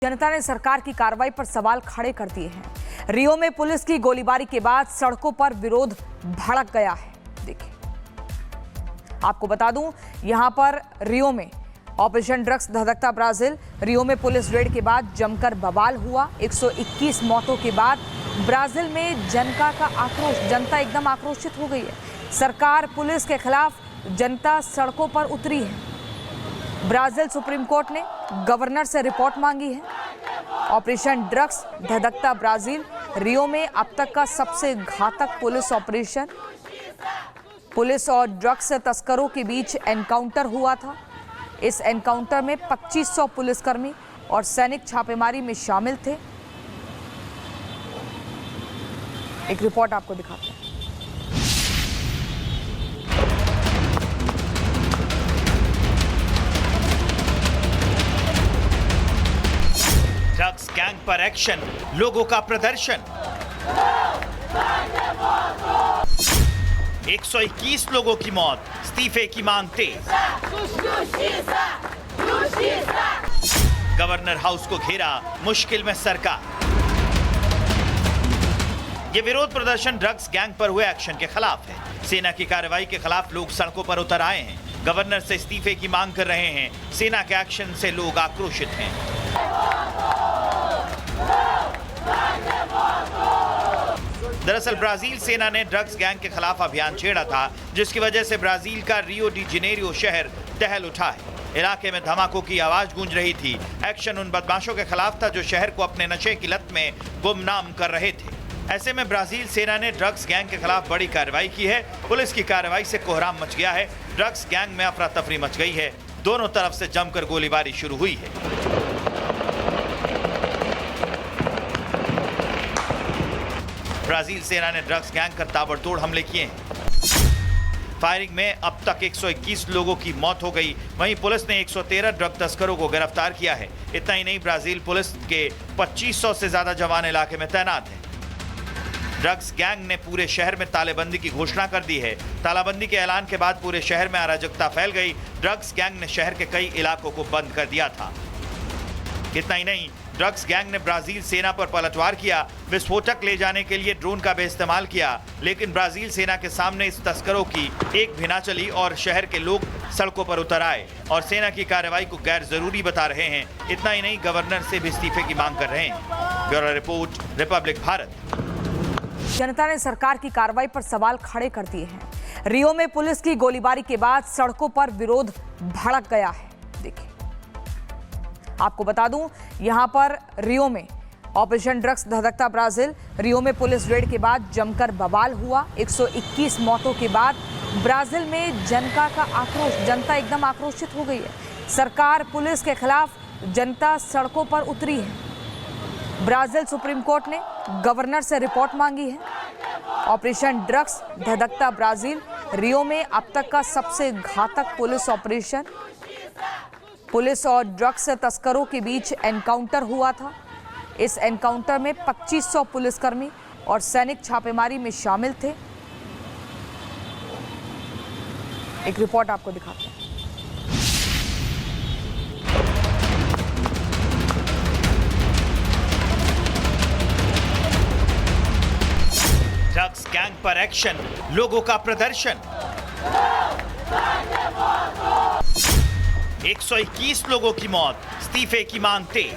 जनता ने सरकार की कार्रवाई पर सवाल खड़े कर दिए हैं। रियो में पुलिस की गोलीबारी के बाद सड़कों पर विरोध भड़क गया है। देखिए, आपको बता दूं, यहां पर रियो में ऑपरेशन ड्रग्स धधकता ब्राजील। रियो में पुलिस रेड के बाद जमकर बवाल हुआ। 121 मौतों के बाद ब्राजील में जनता एकदम आक्रोशित हो गई है। सरकार पुलिस के खिलाफ जनता सड़कों पर उतरी है। ब्राजील सुप्रीम कोर्ट ने गवर्नर से रिपोर्ट मांगी है। ऑपरेशन ड्रग्स धधकता ब्राजील। रियो में अब तक का सबसे घातक पुलिस ऑपरेशन। पुलिस और ड्रग्स तस्करों के बीच एनकाउंटर हुआ था। इस एनकाउंटर में 2500 पुलिसकर्मी और सैनिक छापेमारी में शामिल थे। एक रिपोर्ट आपको दिखाते हैं। ड्रग्स गैंग पर एक्शन, लोगों का प्रदर्शन। 121 लोगों की मौत, इस्तीफे की मांग तेज। गवर्नर हाउस को घेरा, मुश्किल में सरकार। ये विरोध प्रदर्शन ड्रग्स गैंग पर हुए एक्शन के खिलाफ है। सेना की कार्रवाई के खिलाफ लोग सड़कों पर उतर आए हैं। गवर्नर से इस्तीफे की मांग कर रहे हैं। सेना के एक्शन से लोग आक्रोशित हैं। दरअसल ब्राजील सेना ने ड्रग्स गैंग के खिलाफ अभियान छेड़ा था, जिसकी वजह से ब्राजील का रियो डी जेनेरियो शहर दहल उठा है। इलाके में धमाकों की आवाज गूंज रही थी। एक्शन उन बदमाशों के खिलाफ था जो शहर को अपने नशे की लत में गुमनाम कर रहे थे। ऐसे में ब्राजील सेना ने ड्रग्स गैंग के खिलाफ बड़ी कार्रवाई की है। पुलिस की कार्रवाई से कोहराम मच गया है। ड्रग्स गैंग में अफरा तफरी मच गई है। दोनों तरफ से जमकर गोलीबारी शुरू हुई है। ब्राजील सेना ने ड्रग्स गैंग कर ताबड़तोड़ हमले किए हैं। फायरिंग में अब तक 121 लोगों की मौत हो गई। वहीं पुलिस ने 113 ड्रग तस्करों को गिरफ्तार किया है। इतना ही नहीं, ब्राजील पुलिस के 2500 से ज्यादा जवान इलाके में तैनात हैं। ड्रग्स गैंग ने पूरे शहर में तालाबंदी की घोषणा कर दी है। तालाबंदी के ऐलान के बाद पूरे शहर में अराजकता फैल गई। ड्रग्स गैंग ने शहर के कई इलाकों को बंद कर दिया था। इतना ही नहीं, ड्रग्स गैंग ने ब्राजील सेना पर पलटवार किया। विस्फोटक ले जाने के लिए ड्रोन का भी इस्तेमाल किया, लेकिन ब्राजील सेना के सामने इस तस्करों की एक भी ना चली और शहर के लोग सड़कों पर उतर आए और सेना की कार्रवाई को गैर जरूरी बता रहे हैं। इतना ही नहीं, गवर्नर से भी इस्तीफे की मांग कर रहे हैं। Bureau report, Republic Bharat. जनता ने सरकार की कार्रवाई पर सवाल खड़े कर दिए हैं। रियो में पुलिस की गोलीबारी के बाद सड़कों पर विरोध भड़क गया है। देखिए, आपको बता दूं, यहां पर रियो में ऑपरेशन ड्रग्स धधकता ब्राजील। रियो में पुलिस रेड के बाद जमकर बवाल हुआ। 121 मौतों के बाद ब्राजील में जनता एकदम आक्रोशित हो गई है। सरकार पुलिस के खिलाफ जनता सड़कों पर उतरी है। ब्राजील सुप्रीम कोर्ट ने गवर्नर से रिपोर्ट मांगी है। ऑपरेशन ड्रग्स धधकता ब्राजील। रियो में अब तक का सबसे घातक पुलिस ऑपरेशन। पुलिस और ड्रग्स तस्करों के बीच एनकाउंटर हुआ था। इस एनकाउंटर में 2500 पुलिसकर्मी और सैनिक छापेमारी में शामिल थे। एक रिपोर्ट आपको दिखाते हैं। ड्रग्स गैंग पर एक्शन, लोगों का प्रदर्शन। 121 लोगों की मौत, इस्तीफे की मांग तेज।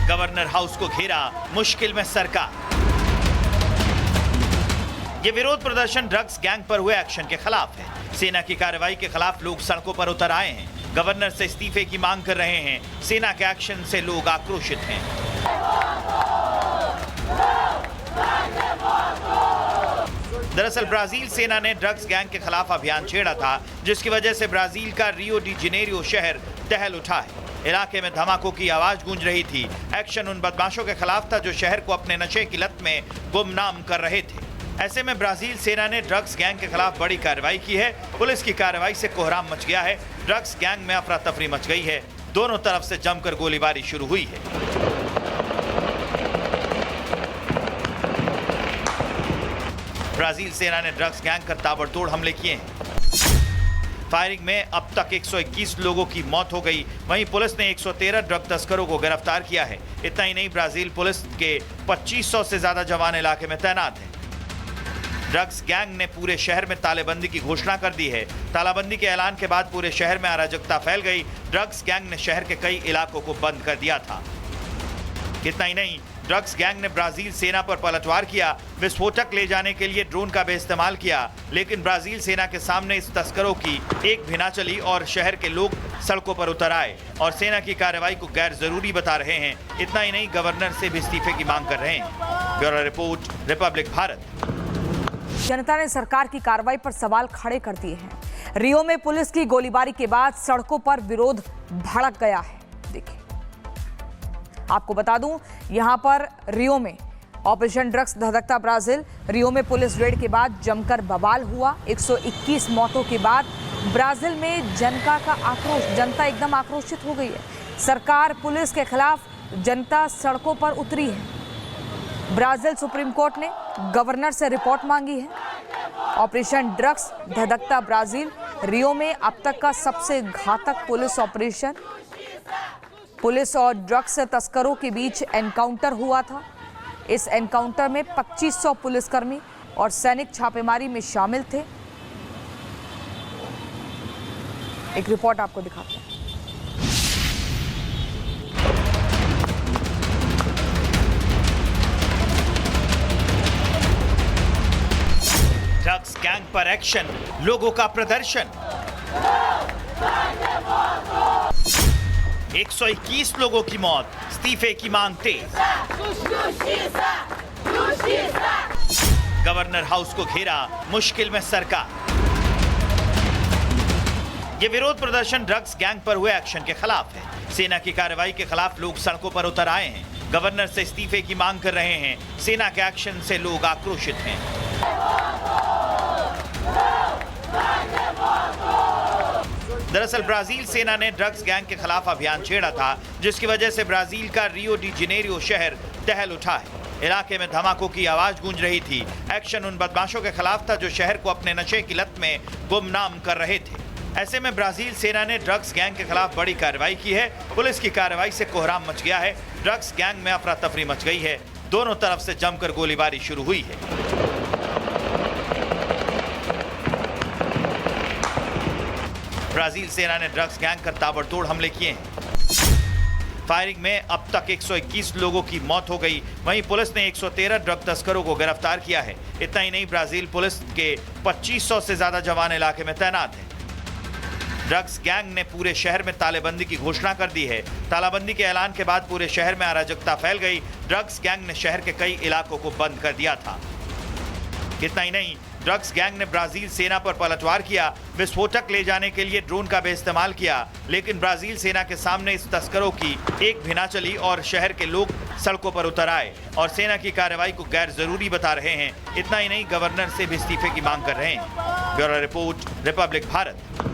गवर्नर हाउस को घेरा, मुश्किल में सरकार। ये विरोध प्रदर्शन ड्रग्स गैंग पर हुए एक्शन के खिलाफ है। सेना की कार्रवाई के खिलाफ लोग सड़कों पर उतर आए हैं। गवर्नर से इस्तीफे की मांग कर रहे हैं। सेना के एक्शन से लोग आक्रोशित हैं। दरअसल ब्राजील सेना ने ड्रग्स गैंग के खिलाफ अभियान छेड़ा था, जिसकी वजह से ब्राजील का रियो डी जेनेरियो शहर दहल उठा है। इलाके में धमाकों की आवाज गूंज रही थी। एक्शन उन बदमाशों के खिलाफ था जो शहर को अपने नशे की लत में गुमनाम कर रहे थे। ऐसे में ब्राजील सेना ने ड्रग्स गैंग के खिलाफ बड़ी कार्रवाई की है। पुलिस की कार्रवाई से कोहराम मच गया है। ड्रग्स गैंग में अफरा तफरी मच गई है। दोनों तरफ से जमकर गोलीबारी शुरू हुई है। ब्राजील सेना ने ड्रग्स गैंग कर ताबड़तोड़ हमले किए हैं। फायरिंग में अब तक 121 लोगों की मौत हो गई। वहीं पुलिस ने 113 ड्रग तस्करों को गिरफ्तार किया है। इतना ही नहीं, ब्राजील पुलिस के 2500 से ज्यादा जवान इलाके में तैनात हैं। ड्रग्स गैंग ने पूरे शहर में तालेबंदी की घोषणा कर दी है। तालाबंदी के ऐलान के बाद पूरे शहर में अराजकता फैल गई। ड्रग्स गैंग ने शहर के कई इलाकों को बंद कर दिया था। इतना ही नहीं, ड्रग्स गैंग ने ब्राजील सेना पर पलटवार किया। विस्फोटक ले जाने के लिए ड्रोन का भी इस्तेमाल किया, लेकिन ब्राजील सेना के सामने इस तस्करों की एक भी ना चली और शहर के लोग सड़कों पर उतर आए और सेना की कार्रवाई को गैर जरूरी बता रहे हैं। इतना ही नहीं, गवर्नर से भी इस्तीफे की मांग कर रहे हैं। Bureau report, Republic Bharat. जनता ने सरकार की कार्रवाई पर सवाल खड़े कर दिए हैं। रियो में पुलिस की गोलीबारी के बाद सड़कों पर विरोध भड़क गया है। देखिए, आपको बता दूं, यहां पर रियो में ऑपरेशन ड्रग्स धधकता ब्राजील। रियो में पुलिस रेड के बाद जमकर बवाल हुआ। 121 मौतों के बाद ब्राजील में जनता एकदम आक्रोशित हो गई है। सरकार पुलिस के खिलाफ जनता सड़कों पर उतरी है। ब्राजील सुप्रीम कोर्ट ने गवर्नर से रिपोर्ट मांगी है। ऑपरेशन ड्रग्स धधकता ब्राजील, रियो में अब तक का सबसे घातक पुलिस ऑपरेशन। पुलिस और ड्रग्स तस्करों के बीच एनकाउंटर हुआ था। इस एनकाउंटर में 2500 पुलिसकर्मी और सैनिक छापेमारी में शामिल थे। एक रिपोर्ट आपको दिखाते हैं। ड्रग्स गैंग पर एक्शन, लोगों का प्रदर्शन। 121 लोगों की मौत, इस्तीफे की मांग तेज। गवर्नर हाउस को घेरा, मुश्किल में सरकार। ये विरोध प्रदर्शन ड्रग्स गैंग पर हुए एक्शन के खिलाफ है। सेना की कार्रवाई के खिलाफ लोग सड़कों पर उतर आए हैं। गवर्नर से इस्तीफे की मांग कर रहे हैं। सेना के एक्शन से लोग आक्रोशित हैं। दरअसल ब्राजील सेना ने ड्रग्स गैंग के खिलाफ अभियान छेड़ा था, जिसकी वजह से ब्राजील का रियो डी जेनेरियो शहर दहल उठा है। इलाके में धमाकों की आवाज गूंज रही थी। एक्शन उन बदमाशों के खिलाफ था जो शहर को अपने नशे की लत में गुमनाम कर रहे थे। ऐसे में ब्राजील सेना ने ड्रग्स गैंग के खिलाफ बड़ी कार्रवाई की है। पुलिस की कार्रवाई से कोहराम मच गया है। ड्रग्स गैंग में अफरा तफरी मच गई है। दोनों तरफ से जमकर गोलीबारी शुरू हुई है। ब्राजील सेना ने ड्रग्स गैंग पर ताबड़तोड़ हमले किए हैं। फायरिंग में अब तक 121 लोगों की मौत हो गई। वहीं पुलिस ने 113 ड्रग तस्करों को गिरफ्तार किया है। इतना ही नहीं, ब्राजील पुलिस के 2500 से ज्यादा जवान इलाके में तैनात हैं। ड्रग्स गैंग ने पूरे शहर में तालेबंदी की घोषणा कर दी है। तालाबंदी के ऐलान के बाद पूरे शहर में अराजकता फैल गई। ड्रग्स गैंग ने शहर के कई इलाकों को बंद कर दिया था। इतना ही नहीं, ड्रग्स गैंग ने ब्राजील सेना पर पलटवार किया। विस्फोटक ले जाने के लिए ड्रोन का भी इस्तेमाल किया, लेकिन ब्राजील सेना के सामने इस तस्करों की एक भी ना चली और शहर के लोग सड़कों पर उतर आए और सेना की कार्रवाई को गैर जरूरी बता रहे हैं। इतना ही नहीं, गवर्नर से भी इस्तीफे की मांग कर रहे हैं। Bureau report, Republic Bharat.